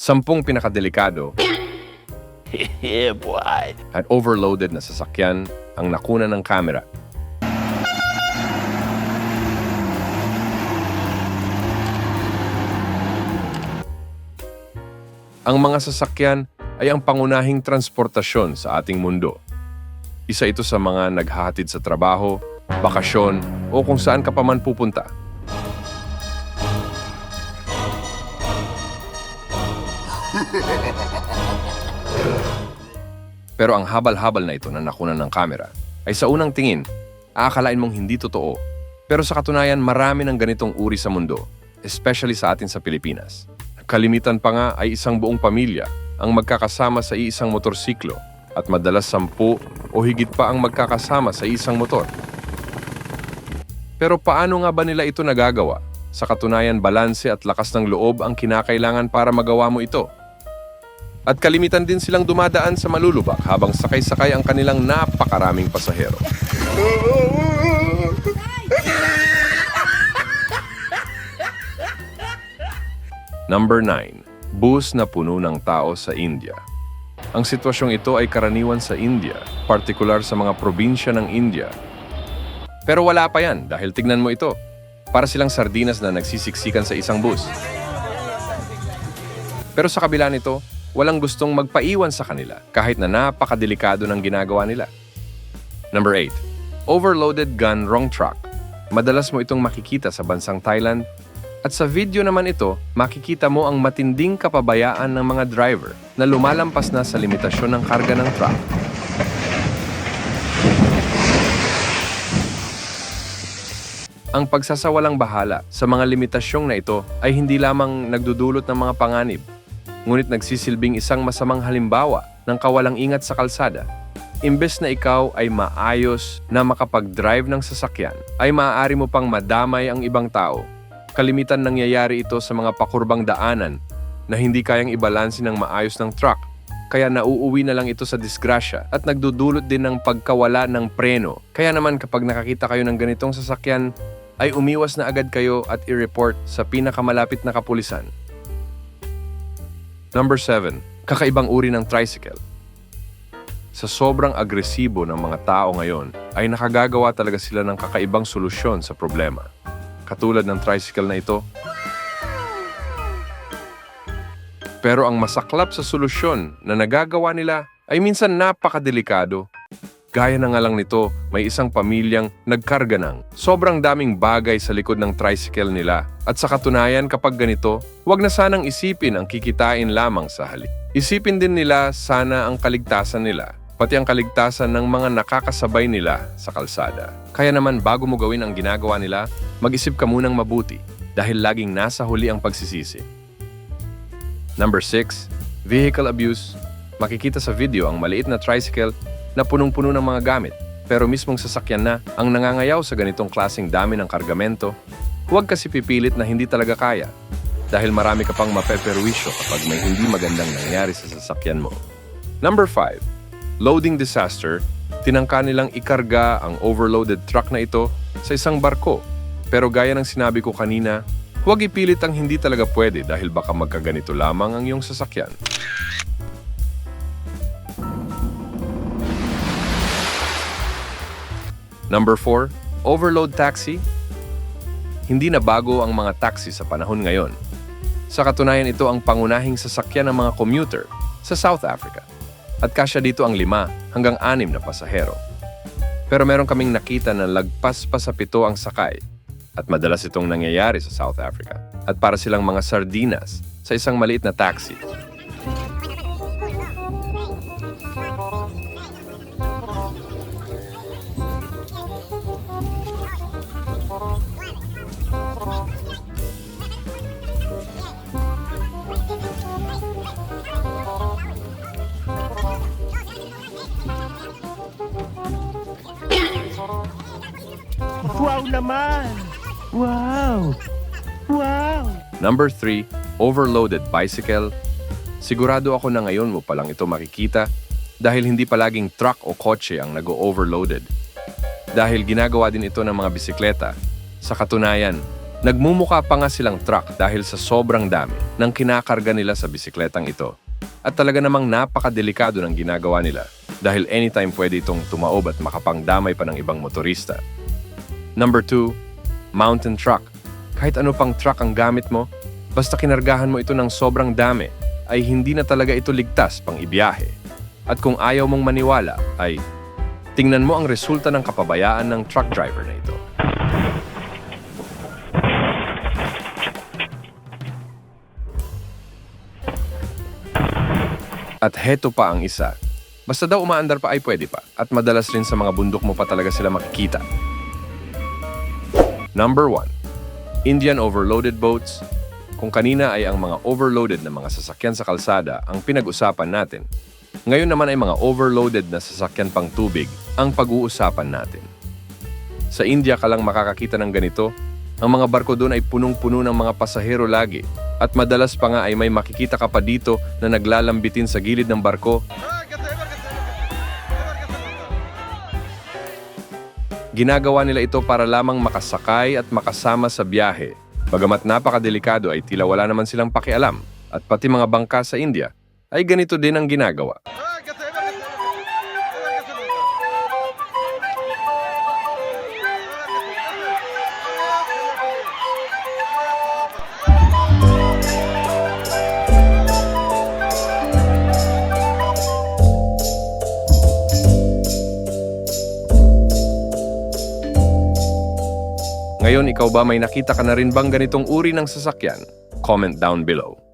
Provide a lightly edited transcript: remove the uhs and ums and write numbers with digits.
10 pinakadelikado Yeah, boy. at overloaded na sasakyan ang nakuna ng kamera. Ang mga sasakyan ay ang pangunahing transportasyon sa ating mundo. Isa ito sa mga naghahatid sa trabaho, bakasyon o kung saan ka pa man pupunta. Pero ang habal-habal na ito na nakunan ng kamera ay sa unang tingin, aakalain mong hindi totoo. Pero sa katunayan, marami ng ganitong uri sa mundo, especially sa atin sa Pilipinas. Kalimitan pa nga ay isang buong pamilya ang magkakasama sa iisang motorsiklo at madalas 10 o higit pa ang magkakasama sa isang motor. Pero paano nga ba nila ito nagagawa? Sa katunayan, balanse at lakas ng loob ang kinakailangan para magawa mo ito. At kalimitan din silang dumadaan sa malulubak habang sakay-sakay ang kanilang napakaraming pasahero. Number 9. Bus na puno ng tao sa India. Ang sitwasyong ito ay karaniwan sa India, partikular sa mga probinsya ng India. Pero wala pa yan dahil tignan mo ito. Para silang sardinas na nagsisiksikan sa isang bus. Pero sa kabila nito, walang gustong magpaiwan sa kanila kahit na napakadelikado ng ginagawa nila. Number 8. Overloaded gun wrong truck. Madalas mo itong makikita sa bansang Thailand. At sa video naman ito, makikita mo ang matinding kapabayaan ng mga driver na lumalampas na sa limitasyon ng karga ng truck. Ang pagsasawalang bahala sa mga limitasyong na ito ay hindi lamang nagdudulot ng mga panganib, ngunit nagsisilbing isang masamang halimbawa ng kawalang ingat sa kalsada. Imbes na ikaw ay maayos na makapag-drive ng sasakyan, ay maaari mo pang madamay ang ibang tao. Kalimitan nangyayari ito sa mga pakurbang daanan na hindi kayang ibalanse ng maayos ng truck, kaya nauuwi na lang ito sa disgrasya at nagdudulot din ng pagkawala ng preno. Kaya naman kapag nakakita kayo ng ganitong sasakyan, ay umiwas na agad kayo at i-report sa pinakamalapit na kapulisan. Number 7. Kakaibang uri ng tricycle. Sa sobrang agresibo ng mga tao ngayon, ay nakagagawa talaga sila ng kakaibang solusyon sa problema. Katulad ng tricycle na ito. Pero ang masaklap sa solusyon na nagagawa nila ay minsan napakadelikado. Gaya na nga lang nito, may isang pamilyang nagkarga ng sobrang daming bagay sa likod ng tricycle nila. At sa katunayan kapag ganito, huwag na sanang isipin ang kikitain lamang sa halip. Isipin din nila sana ang kaligtasan nila, pati ang kaligtasan ng mga nakakasabay nila sa kalsada. Kaya naman bago mo gawin ang ginagawa nila, mag-isip ka munang mabuti dahil laging nasa huli ang pagsisisi. Number 6. Vehicle abuse. Makikita sa video ang maliit na tricycle na punong-puno ng mga gamit, pero mismong sasakyan na ang nangangayaw sa ganitong klaseng dami ng kargamento. Huwag kasi pipilit na hindi talaga kaya dahil marami ka pang mapeperwisyo kapag may hindi magandang nangyari sa sasakyan mo. Number 5. Loading disaster. Tinangka nilang ikarga ang overloaded truck na ito sa isang barko. Pero gaya ng sinabi ko kanina, huwag ipilit ang hindi talaga pwede dahil baka magkaganito lamang ang iyong sasakyan. Number 4. Overload taxi. Hindi na bago ang mga taxi sa panahon ngayon. Sa katunayan ito ang pangunahing sasakyan ng mga commuter sa South Africa. At kasya dito ang 5 hanggang 6 na pasahero. Pero meron kaming nakita na lagpas pa sa 7 ang sakay. At madalas itong nangyayari sa South Africa. At para silang mga sardinas sa isang maliit na taxi. Wow naman! Wow! Wow! Number 3. Overloaded bicycle. Sigurado ako na ngayon mo palang ito makikita dahil hindi palaging truck o kotse ang nag-overloaded. Dahil ginagawa din ito ng mga bisikleta. Sa katunayan, Nagmumukha pa nga silang truck dahil sa sobrang dami ng kinakarga nila sa bisikletang ito. At talaga namang napakadelikado ng ginagawa nila dahil anytime pwede itong tumaob at makapangdamay pa ng ibang motorista. Number 2, mountain truck. Kahit ano pang truck ang gamit mo, basta kinargahan mo ito ng sobrang dami, ay hindi na talaga ito ligtas pang ibiyahe. At kung ayaw mong maniwala, ay tingnan mo ang resulta ng kapabayaan ng truck driver na ito. At heto pa ang isa. Basta daw umaandar pa ay pwede pa. At madalas rin sa mga bundok mo pa talaga sila makikita. Number 1. Indian overloaded boats. Kung kanina ay ang mga overloaded na mga sasakyan sa kalsada ang pinag-usapan natin, ngayon naman ay mga overloaded na sasakyan pang tubig ang pag-uusapan natin. Sa India ka lang makakakita ng ganito. Ang mga barko doon ay punong-puno ng mga pasahero lagi. At madalas pa nga ay may makikita ka pa dito na naglalambitin sa gilid ng barko. Ginagawa nila ito para lamang makasakay at makasama sa biyahe. Bagamat napakadelikado ay tila wala naman silang pakialam. At pati mga bangka sa India ay ganito din ang ginagawa. Ngayon, ikaw ba may nakita ka na rin bang ganitong uri ng sasakyan? Comment down below.